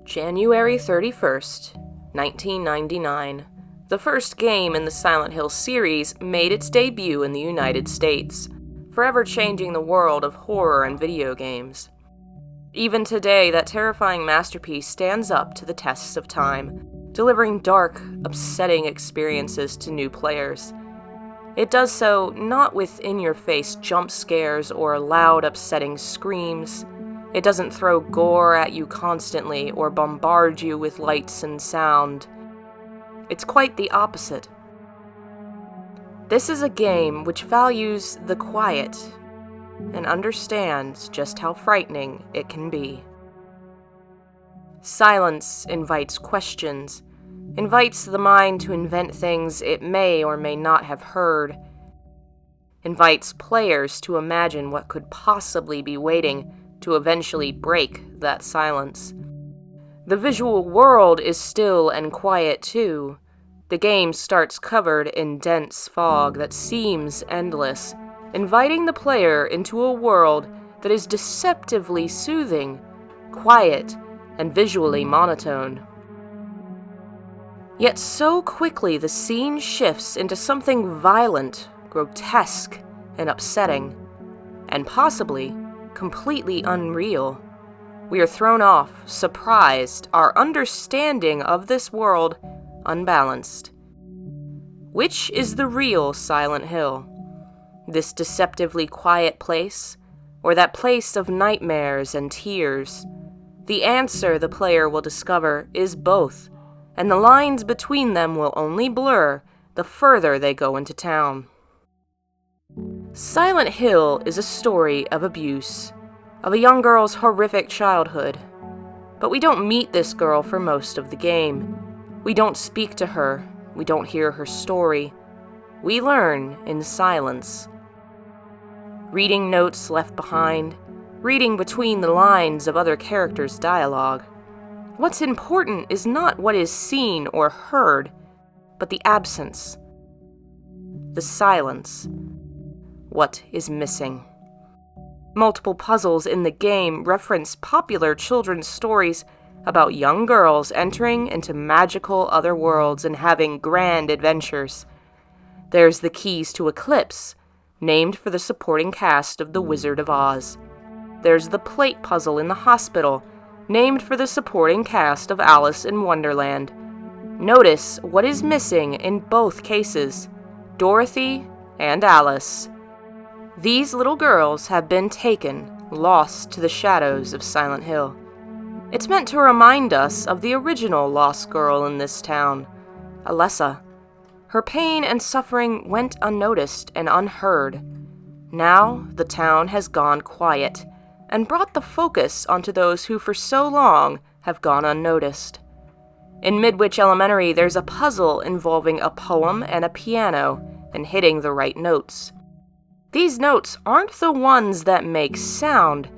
January 31st, 1999. The first game in the Silent Hill series made its debut in the United States, forever changing the world of horror and video games. Even today, that terrifying masterpiece stands up to the tests of time, delivering dark, upsetting experiences to new players. It does so not with in-your-face jump scares or loud, upsetting screams. It doesn't throw gore at you constantly or bombard you with lights and sound. It's quite the opposite. This is a game which values the quiet and understands just how frightening it can be. Silence invites questions, invites the mind to invent things it may or may not have heard, invites players to imagine what could possibly be waiting to eventually break that silence. The visual world is still and quiet too. The game starts covered in dense fog that seems endless, inviting the player into a world that is deceptively soothing, quiet, and visually monotone. Yet so quickly the scene shifts into something violent, grotesque, and upsetting, and possibly completely unreal. We are thrown off, surprised, our understanding of this world unbalanced. Which is the real Silent Hill? This deceptively quiet place, or that place of nightmares and tears? The answer the player will discover is both, and the lines between them will only blur the further they go into town. Silent Hill is a story of abuse, of a young girl's horrific childhood. But we don't meet this girl for most of the game. We don't speak to her. We don't hear her story. We learn in silence. Reading notes left behind, reading between the lines of other characters' dialogue. What's important is not what is seen or heard, but the absence. The silence. What is missing? Multiple puzzles in the game reference popular children's stories about young girls entering into magical other worlds and having grand adventures. There's the keys to Eclipse, named for the supporting cast of The Wizard of Oz. There's the plate puzzle in the hospital, named for the supporting cast of Alice in Wonderland. Notice what is missing in both cases: Dorothy and Alice. These little girls have been taken, lost to the shadows of Silent Hill. It's meant to remind us of the original lost girl in this town, Alessa. Her pain and suffering went unnoticed and unheard. Now the town has gone quiet and brought the focus onto those who for so long have gone unnoticed. In Midwich Elementary, there's a puzzle involving a poem and a piano and hitting the right notes. These notes aren't the ones that make sound.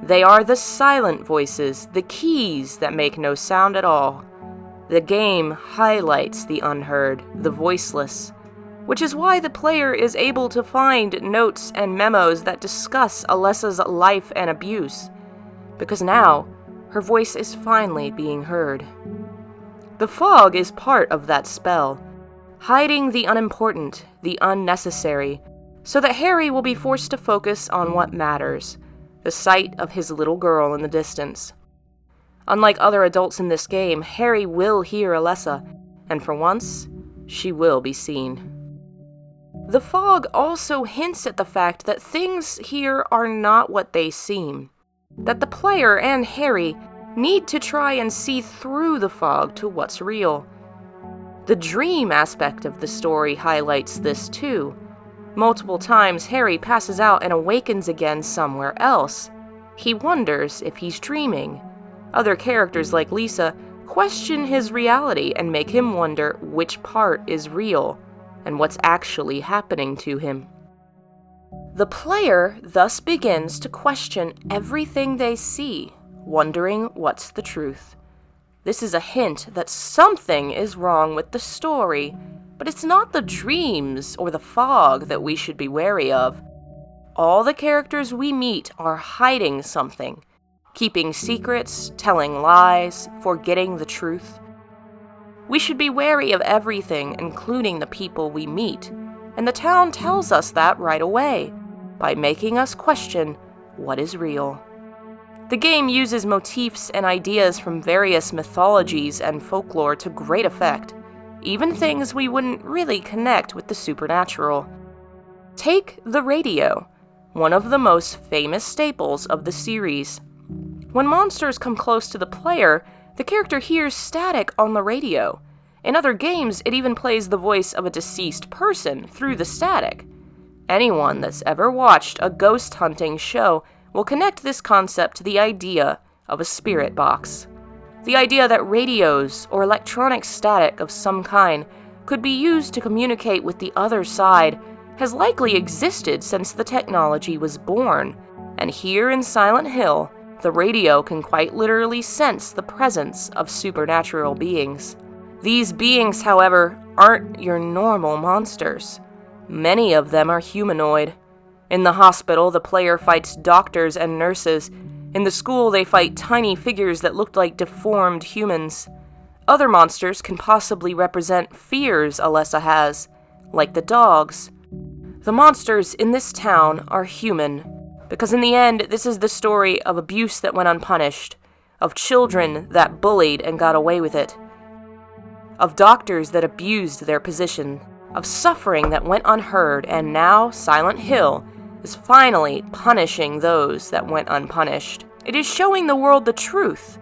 They are the silent voices, the keys that make no sound at all. The game highlights the unheard, the voiceless, which is why the player is able to find notes and memos that discuss Alessa's life and abuse, because now her voice is finally being heard. The fog is part of that spell, hiding the unimportant, the unnecessary, so that Harry will be forced to focus on what matters, the sight of his little girl in the distance. Unlike other adults in this game, Harry will hear Alessa, and for once, she will be seen. The fog also hints at the fact that things here are not what they seem, that the player and Harry need to try and see through the fog to what's real. The dream aspect of the story highlights this too. Multiple times, Harry passes out and awakens again somewhere else. He wonders if he's dreaming. Other characters like Lisa question his reality and make him wonder which part is real and what's actually happening to him. The player thus begins to question everything they see, wondering what's the truth. This is a hint that something is wrong with the story, but it's not the dreams or the fog that we should be wary of. All the characters we meet are hiding something, keeping secrets, telling lies, forgetting the truth. We should be wary of everything, including the people we meet, and the town tells us that right away, by making us question what is real. The game uses motifs and ideas from various mythologies and folklore to great effect, even things we wouldn't really connect with the supernatural. Take the radio, one of the most famous staples of the series. When monsters come close to the player, the character hears static on the radio. In other games, it even plays the voice of a deceased person through the static. Anyone that's ever watched a ghost hunting show will connect this concept to the idea of a spirit box. The idea that radios or electronic static of some kind could be used to communicate with the other side has likely existed since the technology was born, and here in Silent Hill, the radio can quite literally sense the presence of supernatural beings. These beings, however, aren't your normal monsters. Many of them are humanoid. In the hospital, the player fights doctors and nurses. In the school, they fight tiny figures that look like deformed humans. Other monsters can possibly represent fears Alessa has, like the dogs. The monsters in this town are human, because in the end, this is the story of abuse that went unpunished, of children that bullied and got away with it, of doctors that abused their position, of suffering that went unheard, and now Silent Hill is finally punishing those that went unpunished. It is showing the world the truth,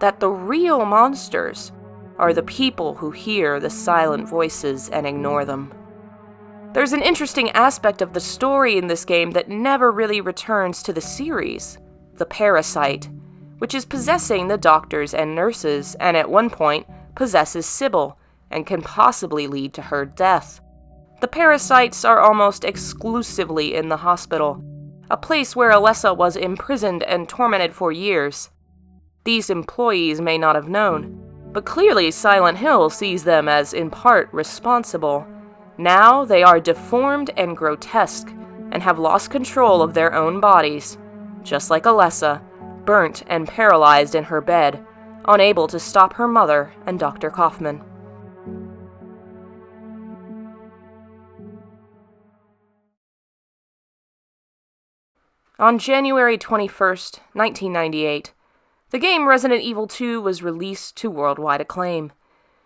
that the real monsters are the people who hear the silent voices and ignore them. There's an interesting aspect of the story in this game that never really returns to the series, the parasite, which is possessing the doctors and nurses, and at one point possesses Sybil, and can possibly lead to her death. The parasites are almost exclusively in the hospital, a place where Alessa was imprisoned and tormented for years. These employees may not have known, but clearly Silent Hill sees them as in part responsible. Now they are deformed and grotesque, and have lost control of their own bodies, just like Alessa, burnt and paralyzed in her bed, unable to stop her mother and Dr. Kaufman. On January 21st, 1998, the game Resident Evil 2 was released to worldwide acclaim.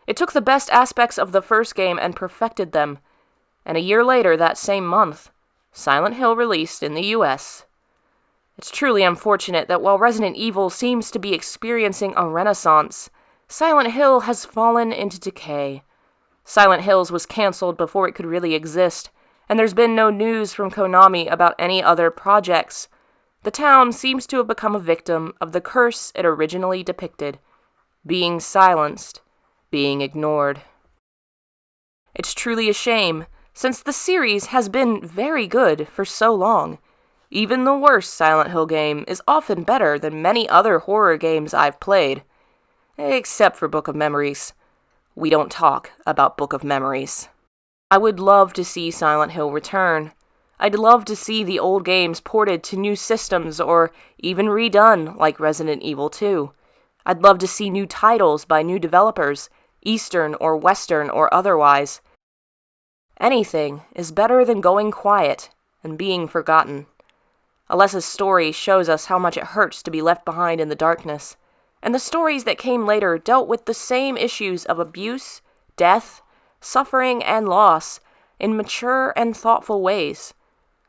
It took the best aspects of the first game and perfected them, and a year later that same month, Silent Hill released in the US. It's truly unfortunate that while Resident Evil seems to be experiencing a renaissance, Silent Hill has fallen into decay. Silent Hills was cancelled before it could really exist, and there's been no news from Konami about any other projects. The town seems to have become a victim of the curse it originally depicted: being silenced, being ignored. It's truly a shame, since the series has been very good for so long. Even the worst Silent Hill game is often better than many other horror games I've played. Except for Book of Memories. We don't talk about Book of Memories. I would love to see Silent Hill return. I'd love to see the old games ported to new systems or even redone like Resident Evil 2. I'd love to see new titles by new developers, Eastern or Western or otherwise. Anything is better than going quiet and being forgotten. Alessa's story shows us how much it hurts to be left behind in the darkness, and the stories that came later dealt with the same issues of abuse, death, suffering, and loss in mature and thoughtful ways.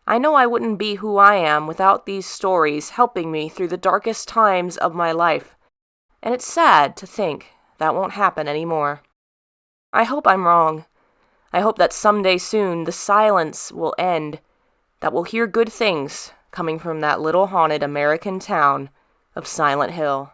I know I wouldn't be who I am without these stories helping me through the darkest times of my life, and it's sad to think that won't happen anymore. I hope I'm wrong. I hope that someday soon the silence will end, that we'll hear good things coming from that little haunted American town of Silent Hill.